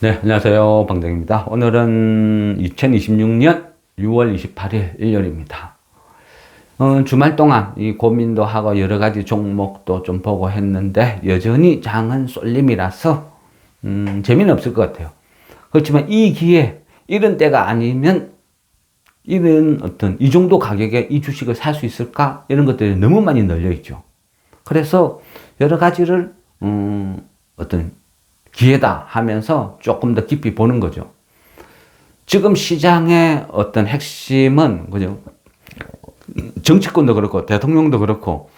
네, 안녕하세요. 방정입니다. 오늘은 2026년 6월 28일 일요일입니다. 주말 동안 이 고민도 하고 여러 가지 종목도 좀 보고 했는데 여전히 장은 쏠림이라서 재미는 없을 것 같아요. 그렇지만 이 기회, 이런 때가 아니면 이런 어떤 이 정도 가격에 이 주식을 살 수 있을까? 이런 것들이 너무 많이 널려 있죠. 그래서 여러 가지를 어떤 기회다 하면서 조금 더 깊이 보는 거죠. 지금 시장의 어떤 핵심은 그죠? 정치권도 그렇고 대통령도 그렇고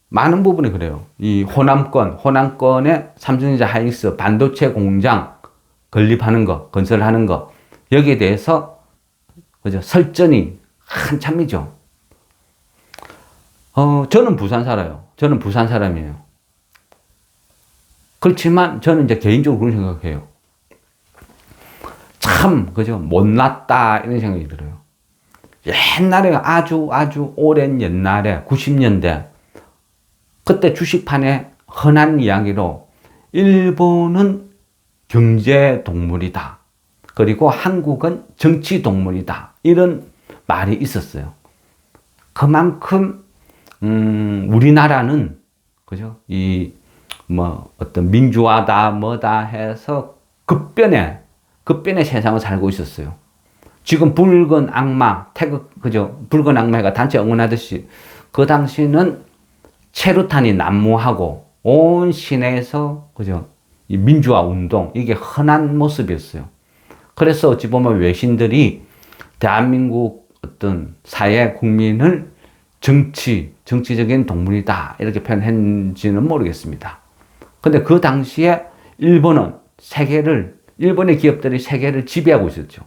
많은 부분이 그래요. 이 호남권에 삼성전자 하이닉스 반도체 공장 건립하는 거, 건설하는 거 여기에 대해서 그죠? 설전이 한참이죠. 저는 부산 살아요. 저는 부산 사람이에요. 그렇지만 저는 이제 개인적으로 그런 생각해요. 참, 그죠? 못났다, 이런 생각이 들어요. 옛날에 아주 오랜 옛날에 90년대, 그때 주식판에 흔한 이야기로 일본은 경제 동물이다. 그리고 한국은 정치 동물이다. 이런 말이 있었어요. 그만큼, 우리나라는, 그죠? 어떤 민주화다, 뭐다 해서 급변의 세상을 살고 있었어요. 지금 붉은 악마, 그죠? 붉은 악마가 단체 응원하듯이 그 당시는 체루탄이 난무하고 온 시내에서, 그죠? 이 민주화 운동, 이게 흔한 모습이었어요. 그래서 어찌 보면 외신들이 대한민국 어떤 사회 국민을 정치적인 동물이다, 이렇게 표현했는지는 모르겠습니다. 근데 그 당시에 일본의 기업들이 세계를 지배하고 있었죠.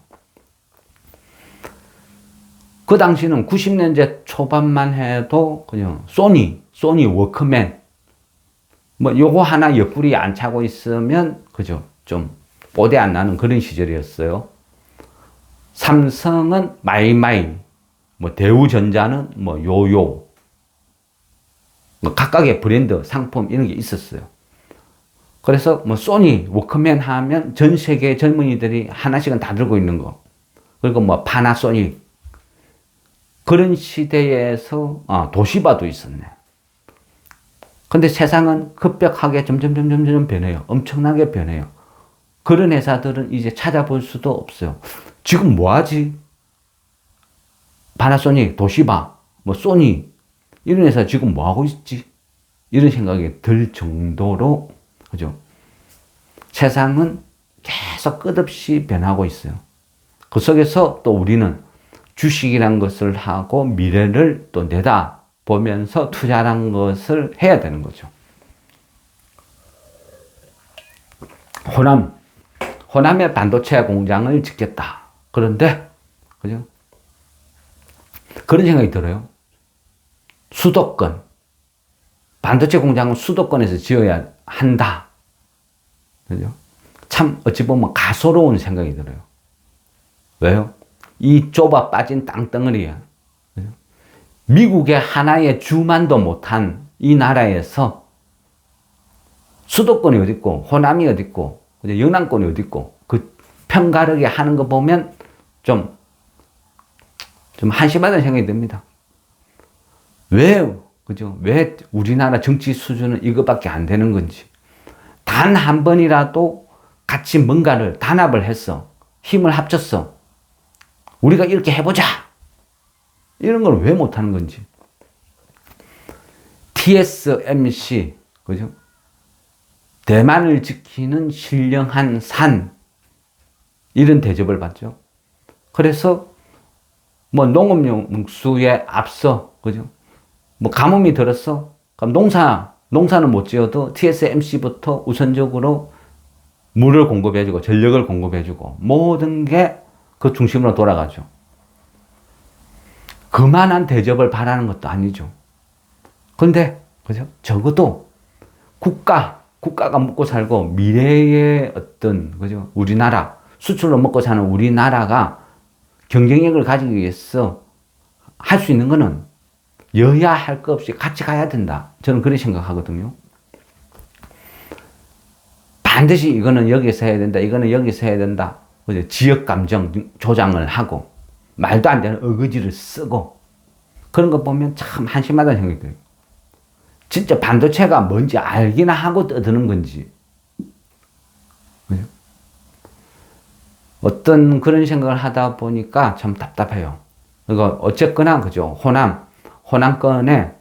그 당시는 90년대 초반만 해도 그냥 소니 워크맨, 요거 하나 옆구리 안 차고 있으면, 그죠? 좀 뽀대 안 나는 그런 시절이었어요. 삼성은 마이마이, 대우전자는 요요, 각각의 브랜드, 상품 이런 게 있었어요. 그래서 소니, 워크맨 하면 전 세계 젊은이들이 하나씩은 다 들고 있는 거. 그리고 파나소닉. 그런 시대에서, 도시바도 있었네. 근데 세상은 급격하게 점점 변해요. 엄청나게 변해요. 그런 회사들은 이제 찾아볼 수도 없어요. 지금 뭐 하지? 파나소닉, 도시바, 소니. 이런 회사 지금 뭐 하고 있지? 이런 생각이 들 정도로, 그죠? 세상은 계속 끝없이 변하고 있어요. 그 속에서 또 우리는 주식이란 것을 하고 미래를 또 내다보면서 투자란 것을 해야 되는 거죠. 호남에 반도체 공장을 짓겠다. 그런데, 그죠? 그런 생각이 들어요. 수도권. 반도체 공장은 수도권에서 지어야 한다. 그죠? 참, 어찌 보면 가소로운 생각이 들어요. 왜요? 이 좁아 빠진 땅덩어리야. 그죠? 미국의 하나의 주만도 못한 이 나라에서 수도권이 어딨고, 호남이 어딨고, 그죠? 영남권이 어딨고, 그 편가르게 하는 거 보면 좀 한심하다는 생각이 듭니다. 그죠? 왜 우리나라 정치 수준은 이것밖에 안 되는 건지. 단 한 번이라도 같이 뭔가를 단합을 했어. 힘을 합쳤어. 우리가 이렇게 해보자. 이런 걸 왜 못하는 건지. TSMC, 그죠? 대만을 지키는 신령한 산. 이런 대접을 받죠. 그래서 농업용수에 앞서, 그죠? 가뭄이 들었어. 그럼 농사는 못 지어도 TSMC부터 우선적으로 물을 공급해주고 전력을 공급해주고 모든 게 그 중심으로 돌아가죠. 그만한 대접을 바라는 것도 아니죠. 근데 그죠? 적어도 국가가 먹고 살고 미래의 어떤, 그죠? 우리나라 수출로 먹고 사는 우리나라가 경쟁력을 가지기 위해서 할 수 있는 거는 여야 할 것 없이 같이 가야 된다. 저는 그렇게 생각하거든요. 반드시 이거는 여기서 해야 된다, 이거는 여기서 해야 된다. 지역 감정 조장을 하고, 말도 안 되는 어거지를 쓰고, 그런 거 보면 참 한심하다는 생각이 들어요. 진짜 반도체가 뭔지 알기나 하고 떠드는 건지. 그죠? 어떤 그런 생각을 하다 보니까 참 답답해요. 그러니까 어쨌거나, 그죠? 호남권에,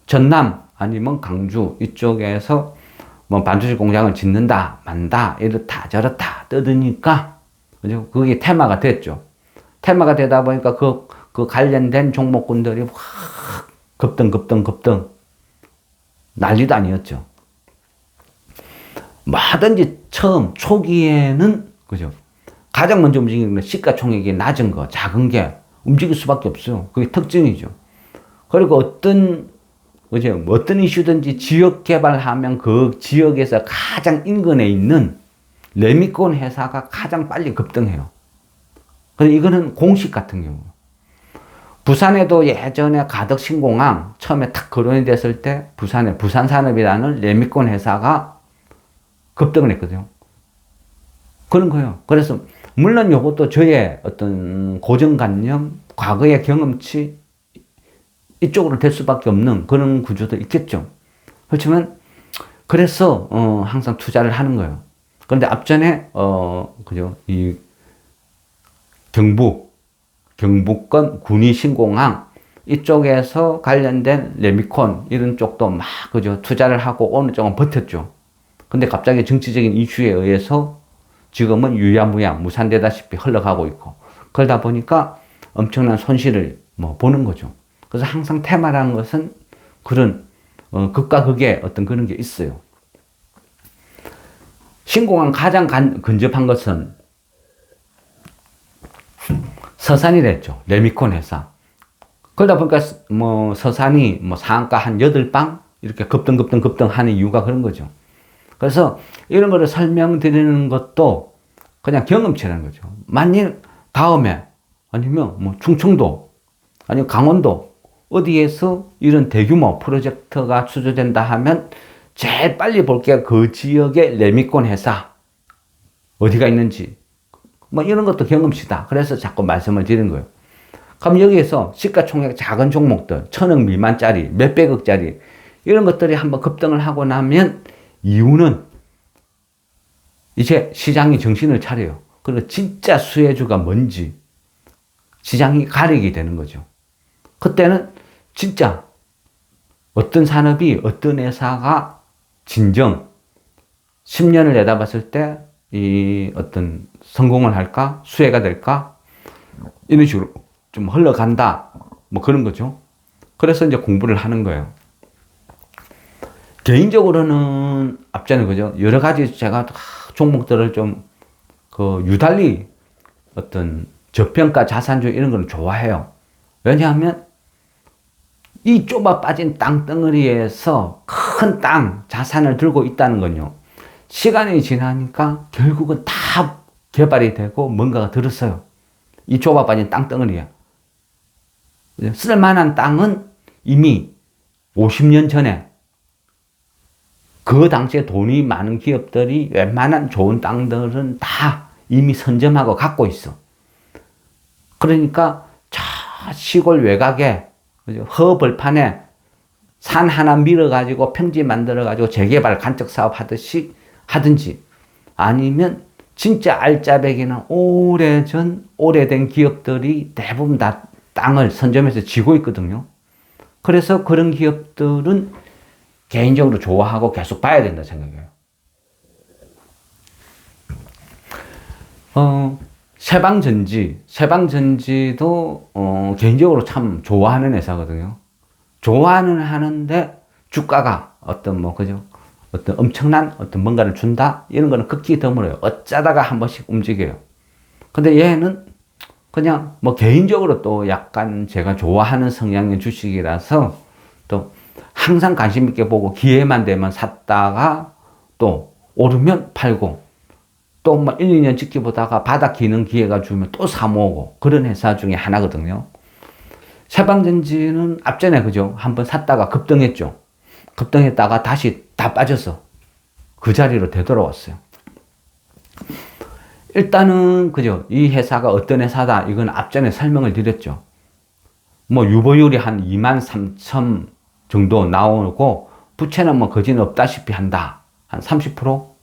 전남 아니면 강주 이쪽에서 뭐 반도체 공장을 짓는다, 만다, 이렇다, 저렇다 떠드니까, 그죠? 그게 테마가 됐죠. 테마가 되다 보니까 그 관련된 종목군들이 확 급등 난리도 아니었죠. 뭐든지 처음 초기에는, 그죠? 가장 먼저 움직이는 건 시가총액이 낮은 거, 작은 게 움직일 수밖에 없어요. 그게 특징이죠. 그리고 어떤 이슈든지 지역 개발하면 그 지역에서 가장 인근에 있는 레미콘 회사가 가장 빨리 급등해요. 근데 이거는 공식 같은 경우. 부산에도 예전에 가덕 신공항 처음에 탁 거론이 됐을 때 부산에 부산산업이라는 레미콘 회사가 급등을 했거든요. 그런 거예요. 그래서 물론 이것도 저의 어떤 고정관념, 과거의 경험치 이쪽으로 될 수밖에 없는 그런 구조도 있겠죠. 그렇지만 그래서 항상 투자를 하는 거예요. 그런데 앞전에 그죠? 이 경북권 군위신공항 이쪽에서 관련된 레미콘 이런 쪽도 막 그죠? 투자를 하고 어느 쪽은 버텼죠. 근데 갑자기 정치적인 이슈에 의해서 지금은 유야무야 무산되다시피 흘러가고 있고, 그러다 보니까 엄청난 손실을 보는 거죠. 그래서 항상 테마라는 것은 그런 극과 극의 어떤 그런 게 있어요. 신공항 가장 근접한 것은 서산이랬죠. 레미콘 회사. 그러다 보니까 서산이 상가 한 8방 이렇게 급등하는 이유가 그런 거죠. 그래서 이런 거를 설명드리는 것도 그냥 경험치라는 거죠. 만일 다음에 아니면 충청도 아니면 강원도 어디에서 이런 대규모 프로젝트가 추진된다 하면 제일 빨리 볼 게 그 지역의 레미콘 회사 어디가 있는지 이런 것도 경험치다. 그래서 자꾸 말씀을 드리는 거예요. 그럼 여기에서 시가총액 작은 종목들 1,000억 미만짜리 몇백억짜리 이런 것들이 한번 급등을 하고 나면 이유는 이제 시장이 정신을 차려요. 그리고 진짜 수혜주가 뭔지 시장이 가리게 되는 거죠. 그때는 진짜 어떤 산업이 어떤 회사가 진정 10년을 내다봤을 때 이 어떤 성공을 할까 수혜가 될까 이런 식으로 좀 흘러간다 그런 거죠. 그래서 이제 공부를 하는 거예요. 개인적으로는 앞전에 그죠 여러 가지 제가 종목들을 좀 유달리 어떤 저평가 자산주의 이런 거는 좋아해요. 왜냐하면 이 좁아 빠진 땅덩어리에서 큰 땅 자산을 들고 있다는 건요, 시간이 지나니까 결국은 다 개발이 되고 뭔가가 들었어요. 이 좁아 빠진 땅덩어리에 쓸만한 땅은 이미 50년 전에 그 당시에 돈이 많은 기업들이 웬만한 좋은 땅들은 다 이미 선점하고 갖고 있어. 그러니까 저 시골 외곽에 허벌판에 산 하나 밀어가지고 평지 만들어가지고 재개발 간척 사업 하든지 아니면 진짜 알짜배기나 오래된 기업들이 대부분 다 땅을 선점해서 지고 있거든요. 그래서 그런 기업들은 개인적으로 좋아하고 계속 봐야 된다 생각해요. 세방전지도 개인적으로 참 좋아하는 회사거든요. 좋아는 하는데 주가가 그죠? 어떤 엄청난 뭔가를 준다? 이런 거는 극히 드물어요. 어쩌다가 한 번씩 움직여요. 근데 얘는 그냥 개인적으로 또 약간 제가 좋아하는 성향의 주식이라서 또 항상 관심 있게 보고 기회만 되면 샀다가 또 오르면 팔고 또 1, 2년 지켜보다가 바닥 기는 기회가 주면 또 사모으고 그런 회사 중에 하나거든요. 세방전지는 앞전에 그죠? 한번 샀다가 급등했죠. 급등했다가 다시 다 빠졌어. 그 자리로 되돌아왔어요. 일단은 그죠. 이 회사가 어떤 회사다. 이건 앞전에 설명을 드렸죠. 뭐 유보율이 한 23,000 정도 나오고 부채는 뭐 거진 없다시피 한다. 한 30%?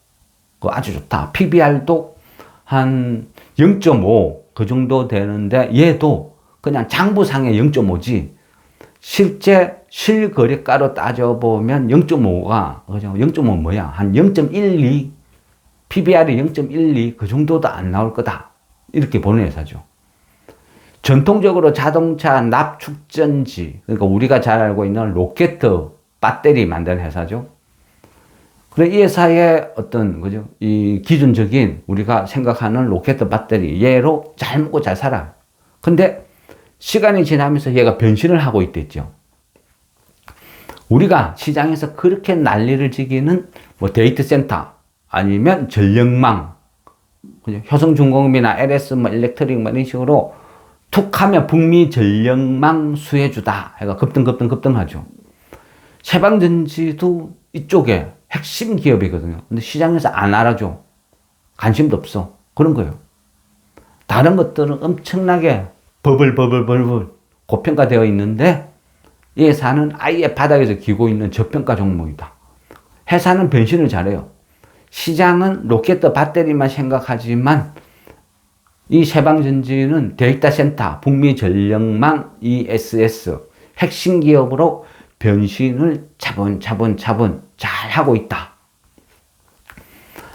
그거 아주 좋다. PBR도 한 0.5 그 정도 되는데 얘도 그냥 장부상의 0.5지 실제 실거래가로 따져보면 0.5가 그죠? 0.5 뭐야? 한 0.12 PBR이 0.12 그 정도도 안 나올 거다. 이렇게 보는 회사죠. 전통적으로 자동차 납축전지, 그러니까 우리가 잘 알고 있는 로켓 배터리 만드는 회사죠. 그래, 이 회사의 어떤, 그죠? 이 기준적인 우리가 생각하는 로켓 배터리, 얘로 잘 먹고 잘 살아요. 근데 시간이 지나면서 얘가 변신을 하고 있댔죠. 우리가 시장에서 그렇게 난리를 지기는 뭐 데이터 센터, 아니면 전력망, 그죠? 효성중공업이나 LS, 뭐 일렉트릭, 뭐 이런 식으로 툭 하면 북미 전력망 수혜주다. 해가 급등하죠. 세방전지도 이쪽에 핵심 기업이거든요. 근데 시장에서 안 알아줘. 관심도 없어. 그런 거예요. 다른 것들은 엄청나게 버블 고평가되어 있는데 이 회사는 아예 바닥에서 기고 있는 저평가 종목이다. 회사는 변신을 잘해요. 시장은 로켓 배터리만 생각하지만 이 세방전지는 데이터 센터, 북미 전력망, ESS 핵심 기업으로 변신을 차분차분 잘 하고 있다.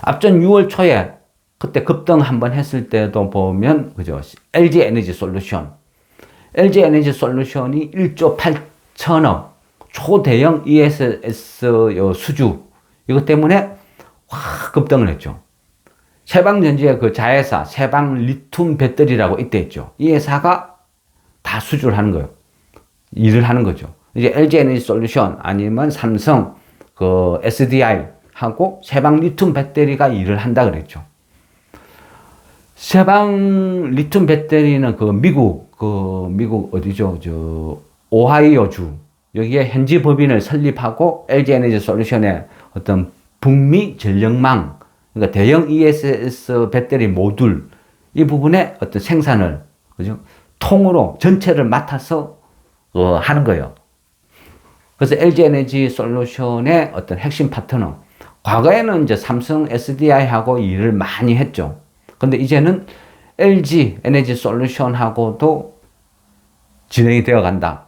앞전 6월 초에 그때 급등 한번 했을 때도 보면 그죠? LG 에너지 솔루션. LG 에너지 솔루션이 1조 8천억 초대형 ESS 수주 이것 때문에 확 급등을 했죠. 세방전지의 그 자회사 세방 리튬 배터리라고 이때 했죠. 이 회사가 다 수주를 하는 거예요. 일을 하는 거죠. 이제 LG 에너지 솔루션 아니면 삼성 그 SDI 하고 세방 리튬 배터리가 일을 한다 그랬죠. 세방 리튬 배터리는 그 미국 어디죠? 저 오하이오주 여기에 현지 법인을 설립하고 LG 에너지 솔루션의 어떤 북미 전력망 그러니까 대형 ESS 배터리 모듈 이 부분에 어떤 생산을 그죠? 통으로 전체를 맡아서 하는 거예요. 그래서 LG 에너지 솔루션의 어떤 핵심 파트너. 과거에는 이제 삼성 SDI하고 일을 많이 했죠. 근데 이제는 LG 에너지 솔루션하고도 진행이 되어 간다.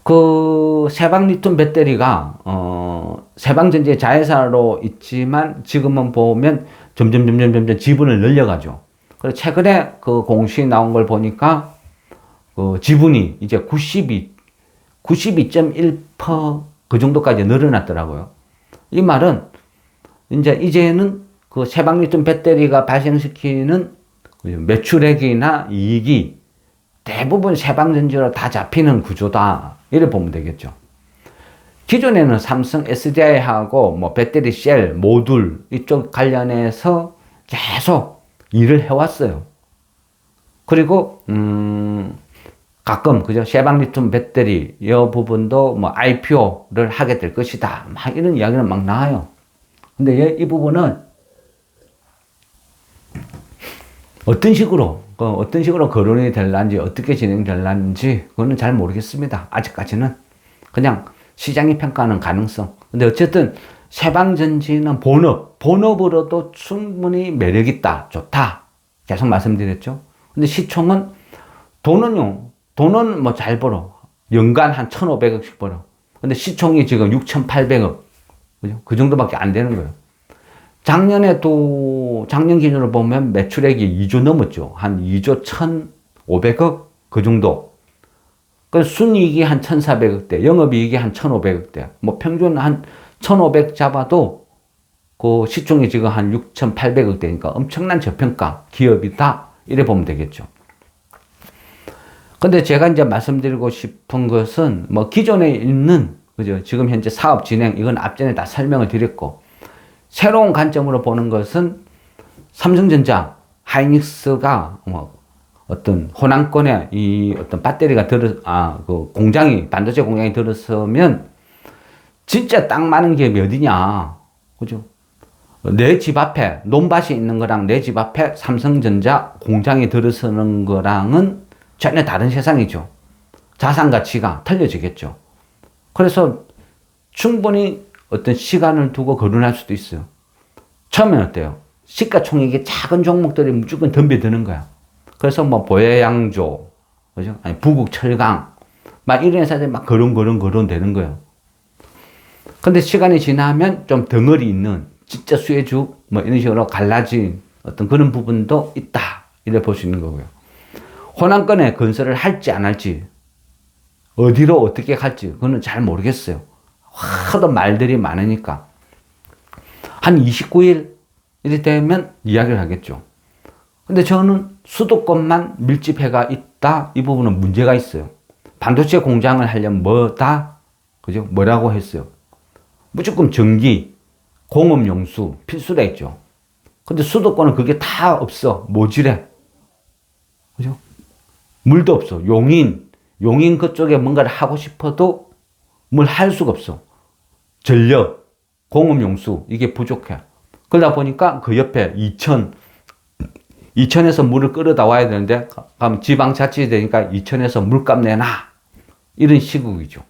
그 세방 리튬 배터리가 세방전지의 자회사로 있지만 지금은 보면 점점 지분을 늘려가죠. 그래서 최근에 그 공시 나온 걸 보니까 그 지분이 이제 92.1%그 정도까지 늘어났더라고요. 이 말은 이제는 그 세방 리튬 배터리가 발생시키는 매출액이나 이익이 대부분 세방전지로 다 잡히는 구조다. 이래 보면 되겠죠. 기존에는 삼성 SDI하고 뭐 배터리 셀, 모듈 이쪽 관련해서 계속 일을 해왔어요. 그리고 가끔 그죠 세방 리튬 배터리 이 부분도 뭐 IPO를 하게 될 것이다. 막 이런 이야기는 막 나와요. 근데 이 부분은 어떤 식으로 거론이 될란지 어떻게 진행될란지 그거는 잘 모르겠습니다. 아직까지는 그냥 시장이 평가하는 가능성. 근데 어쨌든 세방전지는 본업으로도 충분히 매력 있다, 좋다. 계속 말씀드렸죠. 근데 시총은 돈은 뭐 잘 벌어. 연간 한 1,500억씩 벌어. 근데 시총이 지금 6,800억. 그죠? 그 정도밖에 안 되는 거예요. 작년 기준으로 보면 매출액이 2조 넘었죠. 한 2조 1,500억? 그 정도. 그 순이익이 한 1,400억대, 영업이익이 한 1,500억대. 뭐 평균 한 1,500 잡아도 그 시총이 지금 한 6,800억대니까 엄청난 저평가 기업이다. 이래 보면 되겠죠. 근데 제가 이제 말씀드리고 싶은 것은 뭐 기존에 있는, 그죠? 지금 현재 사업 진행, 이건 앞전에 다 설명을 드렸고, 새로운 관점으로 보는 것은 삼성전자, 하이닉스가 뭐 어떤 호남권에 이 어떤 배터리가 그 반도체 공장이 들어서면 진짜 딱 많은 기업이 어디냐. 그죠? 내 집 앞에 논밭이 있는 거랑 내 집 앞에 삼성전자 공장이 들어서는 거랑은 전혀 다른 세상이죠. 자산 가치가 틀려지겠죠. 그래서 충분히 어떤 시간을 두고 거론할 수도 있어요. 처음엔 어때요? 시가총액이 작은 종목들이 무조건 덤벼드는 거야. 그래서 뭐 보혜양조, 그죠? 아니 부국철강, 막 이런 회사들이 막 거론 되는 거예요. 근데 시간이 지나면 좀 덩어리 있는 진짜 수혜주 뭐 이런 식으로 갈라진 어떤 그런 부분도 있다. 이래 볼 수 있는 거고요. 호남권에 건설을 할지 안 할지, 어디로 어떻게 갈지, 그거는 잘 모르겠어요. 하도 말들이 많으니까. 한 29일 이렇게 되면 이야기를 하겠죠. 근데 저는 수도권만 밀집해가 있다. 이 부분은 문제가 있어요. 반도체 공장을 하려면 뭐다? 그죠? 뭐라고 했어요? 무조건 전기, 공업용수 필수라 했죠. 근데 수도권은 그게 다 없어. 모질해. 그죠? 물도 없어. 용인 그쪽에 뭔가를 하고 싶어도 뭘 할 수가 없어. 전력, 공업용수, 이게 부족해. 그러다 보니까 그 옆에 이천에서 물을 끌어다 와야 되는데, 그럼 지방자치이 되니까 이천에서 물값 내놔. 이런 시국이죠.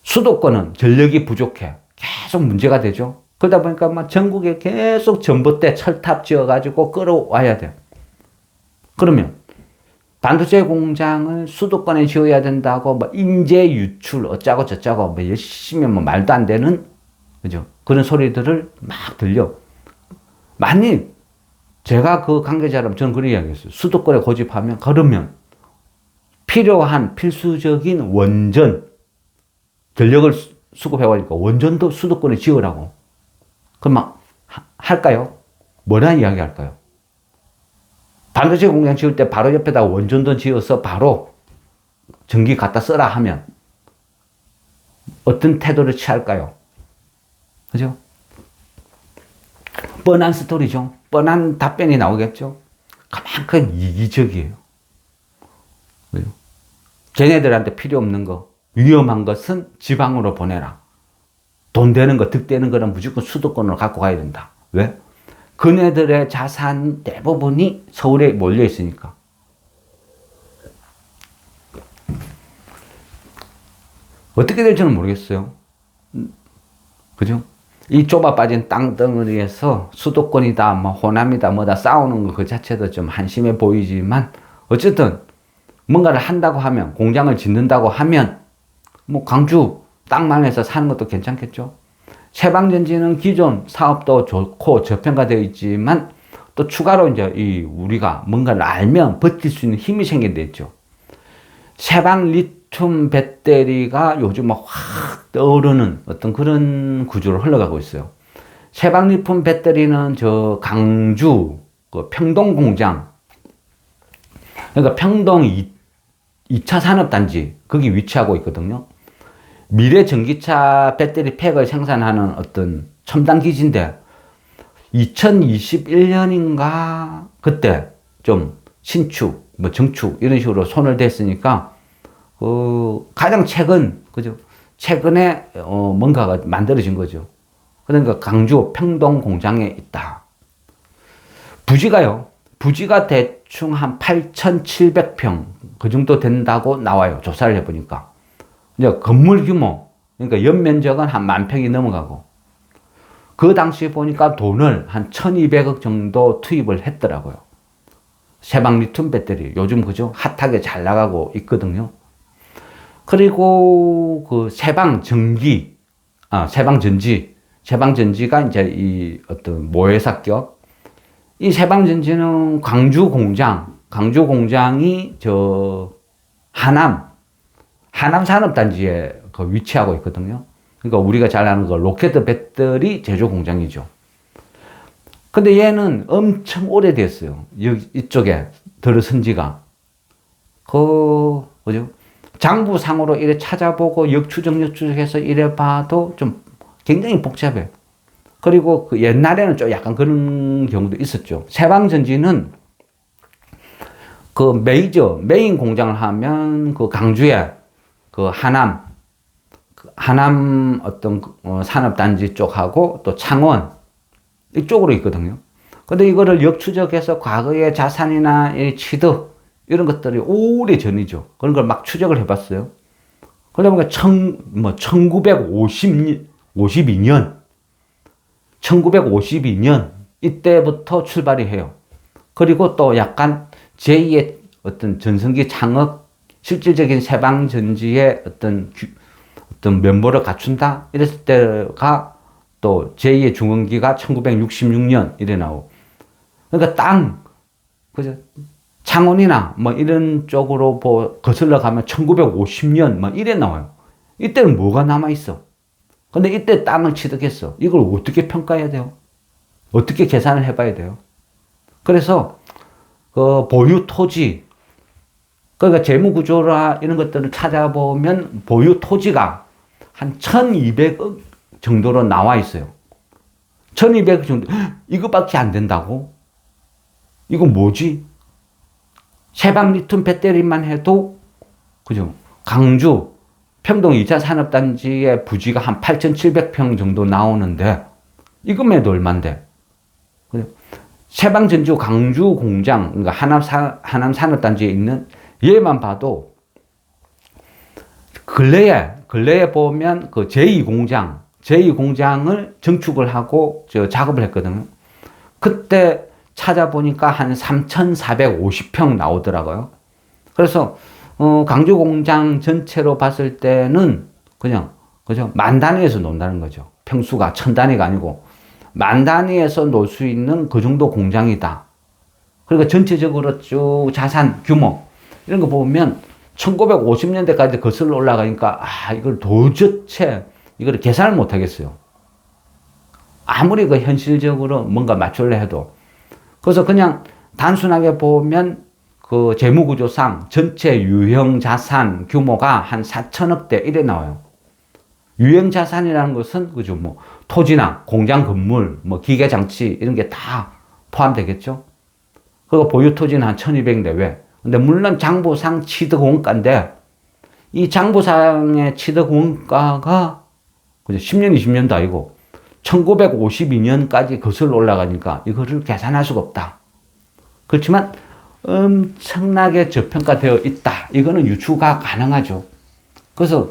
수도권은 전력이 부족해. 계속 문제가 되죠. 그러다 보니까 막 전국에 계속 전봇대 철탑 지어가지고 끌어와야 돼. 그러면 반도체 공장을 수도권에 지어야 된다고 뭐 인재 유출 어쩌고 저쩌고 뭐 열심히 뭐 말도 안 되는, 그죠? 그런 소리들을 막 들려. 만일 제가 그 관계자라면 저는 그런 이야기했어요. 수도권에 고집하면, 그러면 필요한 필수적인 원전, 전력을 수급해가니까 원전도 수도권에 지으라고. 그럼 막 할까요? 뭐라 이야기할까요? 반도체 공장 지을 때 바로 옆에다 원전도 지어서 바로 전기 갖다 써라 하면 어떤 태도를 취할까요? 그죠? 뻔한 스토리죠. 뻔한 답변이 나오겠죠. 그만큼 이기적이에요. 왜요? 걔네들한테 필요 없는 거, 위험한 것은 지방으로 보내라. 돈 되는 거, 득 되는 거는 무조건 수도권으로 갖고 가야 된다. 왜? 그네들의 자산 대부분이 서울에 몰려 있으니까. 어떻게 될지는 모르겠어요. 그죠? 이 좁아 빠진 땅덩어리에서 수도권이다, 뭐 호남이다, 뭐다 싸우는 거 그 자체도 좀 한심해 보이지만, 어쨌든 뭔가를 한다고 하면, 공장을 짓는다고 하면, 뭐 광주 땅만 해서 사는 것도 괜찮겠죠. 세방전지는 기존 사업도 좋고 저평가되어 있지만 또 추가로 이제 우리가 뭔가를 알면 버틸 수 있는 힘이 생긴다 했죠. 세방 리튬 배터리가 요즘 확 떠오르는 어떤 그런 구조로 흘러가고 있어요. 세방 리튬 배터리는 저 강주 그 평동 공장, 그러니까 평동 2차 산업단지 거기 위치하고 있거든요. 미래 전기차 배터리 팩을 생산하는 어떤 첨단 기지인데 2021년인가 그때 좀 신축, 뭐 정축 이런 식으로 손을 댔으니까 가장 그죠? 최근에 뭔가가 만들어진 거죠. 그러니까 강주 평동 공장에 있다. 부지가 대충 한 8,700평 그 정도 된다고 나와요. 조사를 해보니까. 이제 건물 규모, 그러니까 연면적은 한 10,000평이 넘어가고, 그 당시에 보니까 돈을 한 1,200억 정도 투입을 했더라고요. 세방 리튬 배터리, 요즘 그죠? 핫하게 잘 나가고 있거든요. 그리고 그 세방전지가 이제 이 어떤 모회사격, 이 세방전지는 강주 공장이 저 하남 산업단지에 그 위치하고 있거든요. 그러니까 우리가 잘 아는 거 로켓 배터리 제조 공장이죠. 근데 얘는 엄청 오래됐어요. 이쪽에 들어선 지가. 그죠? 장부상으로 이래 찾아보고 역추적해서 이래 봐도 좀 굉장히 복잡해. 그리고 그 옛날에는 좀 약간 그런 경우도 있었죠. 세방전지는 그 메인 공장을 하면 그 강주에 그 하남, 하남 어떤 산업단지 쪽하고 또 창원 이쪽으로 있거든요. 근데 이거를 역추적해서 과거의 자산이나 취득 이런 것들이 오래 전이죠. 그런 걸 막 추적을 해봤어요. 그러다 보니까 1952년 이때부터 출발이 해요. 그리고 또 약간 제2의 어떤 전성기 창업, 실질적인 세방전지의 어떤 면모를 갖춘다? 이랬을 때가 또 제2의 중흥기가 1966년 이래 나오고. 그러니까 그죠? 창원이나 뭐 이런 쪽으로 거슬러 가면 1950년 뭐 이래 나와요. 이때는 뭐가 남아있어? 근데 이때 땅을 취득했어. 이걸 어떻게 평가해야 돼요? 어떻게 계산을 해봐야 돼요? 그래서 그 보유 토지, 그러니까 재무구조라 이런 것들을 찾아보면 보유 토지가 한 1200억 정도로 나와 있어요. 1200억 정도. 이거밖에 안 된다고? 이거 뭐지? 세방 리튬 배터리만 해도, 그죠? 강주, 평동 2차 산업단지의 부지가 한 8,700평 정도 나오는데, 이거만 해도 얼만데? 그죠? 세방전주 강주 공장, 그러니까 하남 산업단지에 있는 얘만 봐도, 근래에 보면 그 제2공장을 증축을 하고 작업을 했거든요. 그때 찾아보니까 한 3,450평 나오더라고요. 그래서 강주 공장 전체로 봤을 때는 그냥 그죠? 만 단위에서 논다는 거죠. 평수가 1000단위가 아니고 만 단위에서 놀 수 있는 그 정도 공장이다. 그러니까 전체적으로 쭉 자산 규모 이런 거 보면 1950년대까지 거슬러 올라가니까 이걸 도대체 이걸 계산을 못 하겠어요. 아무리 그 현실적으로 뭔가 맞추려 해도. 그래서 그냥 단순하게 보면 그 재무구조상 전체 유형 자산 규모가 한 4천억대 이래 나와요. 유형 자산이라는 것은 그죠, 뭐 토지나 공장 건물, 뭐 기계 장치 이런 게 다 포함되겠죠. 그리고 보유 토지는 한 1,200 내외. 근데 물론 장부상 취득 원가인데 이 장부상의 취득 원가가 그죠, 10년, 20년도 아니고 1952년까지 거슬러 올라가니까 이거를 계산할 수가 없다. 그렇지만 엄청나게 저평가되어 있다. 이거는 유추가 가능하죠. 그래서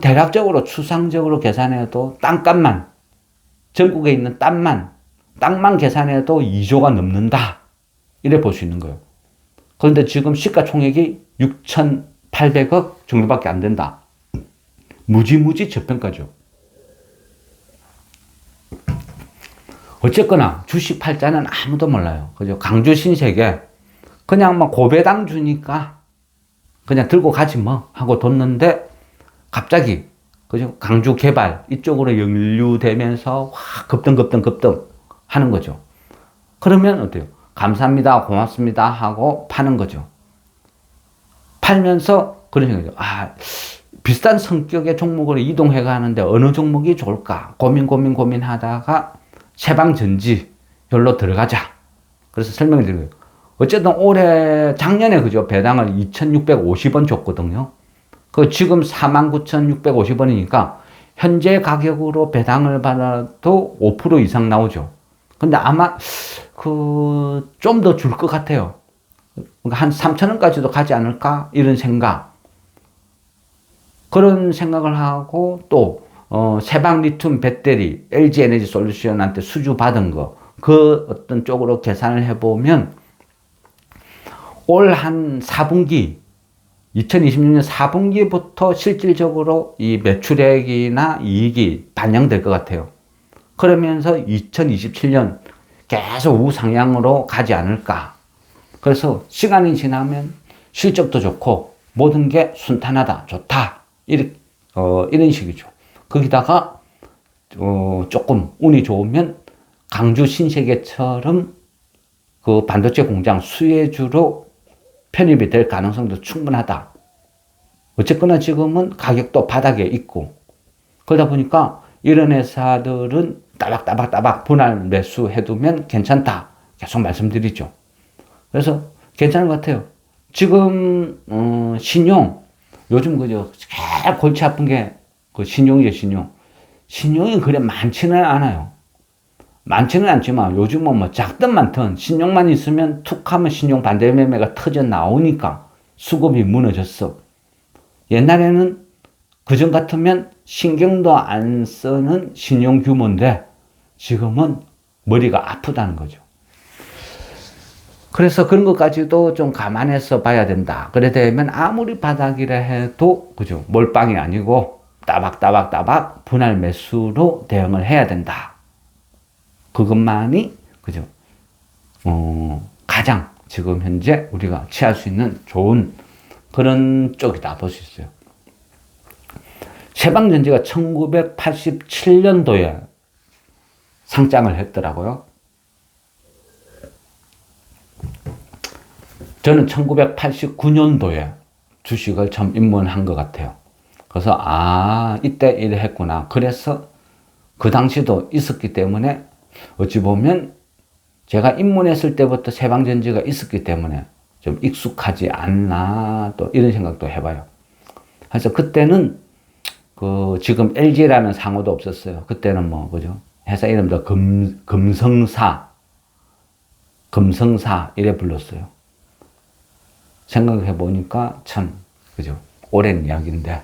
대략적으로 추상적으로 계산해도 땅값만, 전국에 있는 땅만 계산해도 2조가 넘는다. 이래 볼 수 있는 거예요. 그런데 지금 시가총액이 6,800억 정도밖에 안 된다. 무지무지 저평가죠. 어쨌거나 주식 팔자는 아무도 몰라요. 그죠? 강주 신세계 그냥 뭐 고배당 주니까 그냥 들고 가지 뭐 하고 뒀는데 갑자기 그죠? 강주 개발 이쪽으로 연루되면서 급등 하는 거죠. 그러면 어때요? 감사합니다, 고맙습니다 하고 파는 거죠. 팔면서 그런 생각이죠. 비슷한 성격의 종목으로 이동해 가는데 어느 종목이 좋을까 고민하다가 세방전지열로 들어가자. 그래서 설명을 드려요. 어쨌든 작년에 그죠? 배당을 2,650원 줬거든요. 그 지금 49,650원이니까 현재 가격으로 배당을 받아도 5% 이상 나오죠. 근데 아마 좀 더 줄 것 같아요. 한 3,000원까지도 가지 않을까? 이런 생각. 그런 생각을 하고 또 세방 리튬 배터리 LG 에너지 솔루션한테 수주 받은 거, 그 어떤 쪽으로 계산을 해보면 올 한 4분기, 2026년 4분기부터 실질적으로 이 매출액이나 이익이 반영될 것 같아요. 그러면서 2027년 계속 우상향으로 가지 않을까. 그래서 시간이 지나면 실적도 좋고 모든 게 순탄하다, 좋다. 이런 식이죠. 거기다가 조금 운이 좋으면 강주 신세계처럼 그 반도체 공장 수혜주로 편입이 될 가능성도 충분하다. 어쨌거나 지금은 가격도 바닥에 있고 그러다 보니까 이런 회사들은 따박따박 분할 매수해두면 괜찮다. 계속 말씀드리죠. 그래서 괜찮은 것 같아요. 지금 신용 요즘 그죠? 제일 골치 아픈 게 그 신용이죠, 신용. 신용이 그래 많지는 않아요. 많지는 않지만 요즘은 뭐 작든 많든 신용만 있으면 툭 하면 신용 반대 매매가 터져 나오니까 수급이 무너졌어. 옛날에는 그전 같으면 신경도 안 쓰는 신용 규모인데 지금은 머리가 아프다는 거죠. 그래서 그런 것까지도 좀 감안해서 봐야 된다. 그래 되면 아무리 바닥이라 해도 그죠, 몰빵이 아니고 따박따박따박 분할 매수로 대응을 해야 된다. 그것만이 그죠, 가장 지금 현재 우리가 취할 수 있는 좋은 그런 쪽이다 볼 수 있어요. 세방전지가 1987년도에 상장을 했더라고요. 저는 1989년도에 주식을 처음 입문한 것 같아요. 그래서 이때 이래 했구나. 그래서 그 당시도 있었기 때문에 어찌 보면 제가 입문했을 때부터 세방전지가 있었기 때문에 좀 익숙하지 않나 또 이런 생각도 해봐요. 그래서 그때는 그 지금 LG라는 상호도 없었어요. 그때는 뭐 그죠, 회사 이름도 금성사 이래 불렀어요. 생각해 보니까 참 그죠, 오랜 이야기인데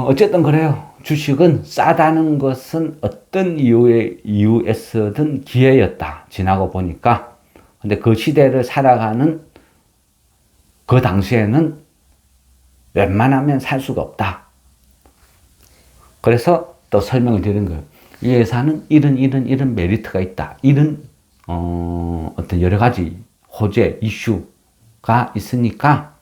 어쨌든 그래요. 주식은 싸다는 것은 어떤 이유에서든 기회였다. 지나고 보니까. 근데 그 시대를 살아가는 그 당시에는 웬만하면 살 수가 없다. 그래서 또 설명을 드린 거예요. 이 회사는 이런 메리트가 있다. 이런 어떤 여러 가지 호재, 이슈가 있으니까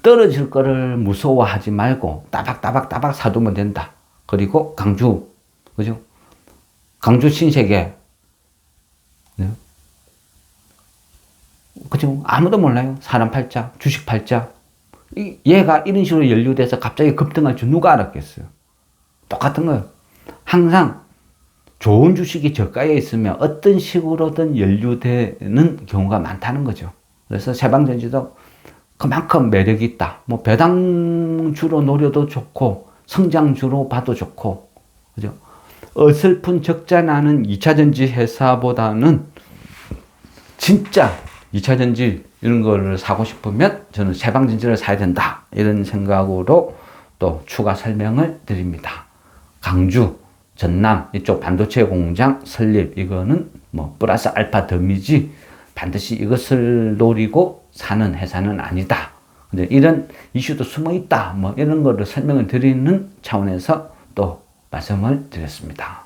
떨어질 거를 무서워하지 말고 따박따박 사두면 된다. 그리고 강주, 그죠? 강주 신세계, 네. 그죠? 아무도 몰라요. 사람 팔자, 주식 팔자. 얘가 이런 식으로 연루돼서 갑자기 급등할 줄 누가 알았겠어요? 똑같은 거예요. 항상 좋은 주식이 저가에 있으면 어떤 식으로든 연루되는 경우가 많다는 거죠. 그래서 세방전지도 그만큼 매력이 있다. 뭐 배당주로 노려도 좋고 성장주로 봐도 좋고, 그죠? 어설픈 적자 나는 2차전지 회사보다는 진짜 2차전지 이런 거를 사고 싶으면 저는 세방전지를 사야 된다. 이런 생각으로 또 추가 설명을 드립니다. 강주, 전남 이쪽 반도체 공장 설립, 이거는 뭐 플러스 알파 덤이지 반드시 이것을 노리고 사는 회사는 아니다. 근데 이런 이슈도 숨어 있다. 뭐 이런 거를 설명을 드리는 차원에서 또 말씀을 드렸습니다.